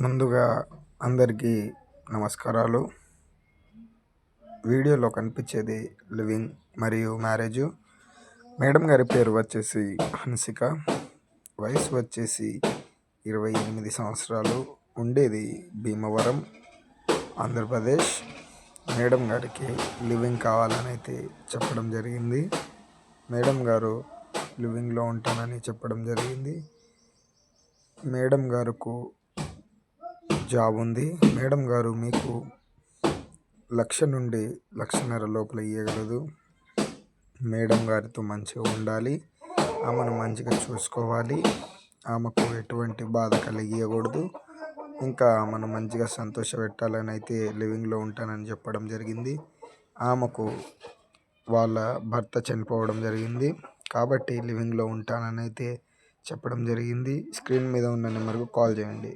ముందుగా అందరికీ నమస్కారాలు. వీడియోలో కనిపించేది లివింగ్ మరియు మ్యారేజ్. మేడం గారి పేరు వచ్చేసి హన్సిక, వయసు వచ్చేసి 28 సంవత్సరాలు, ఉండేది భీమవరం, ఆంధ్రప్రదేశ్. మేడం గారికి లివింగ్ కావాలని అయితే చెప్పడం జరిగింది. మేడం గారు లివింగ్లో ఉంటానని చెప్పడం జరిగింది. మేడం గారుకు జాబ్ ఉంది. మేడం గారు మీకు 1,00,000 నుండి 1,50,000 లోపల ఇవ్వగలదు. మేడం గారితో మంచిగా ఉండాలి, ఆమెను మంచిగా చూసుకోవాలి, ఆమెకు ఎటువంటి బాధ కలిగియకూడదు, ఇంకా ఆమెను మంచిగా సంతోషపెట్టాలని అయితే లివింగ్లో ఉంటానని చెప్పడం జరిగింది. ఆమెకు వాళ్ళ భర్త చనిపోవడం జరిగింది కాబట్టి లివింగ్లో ఉంటానని అయితే చెప్పడం జరిగింది. స్క్రీన్ మీద ఉన్న నెంబర్కు కాల్ చేయండి.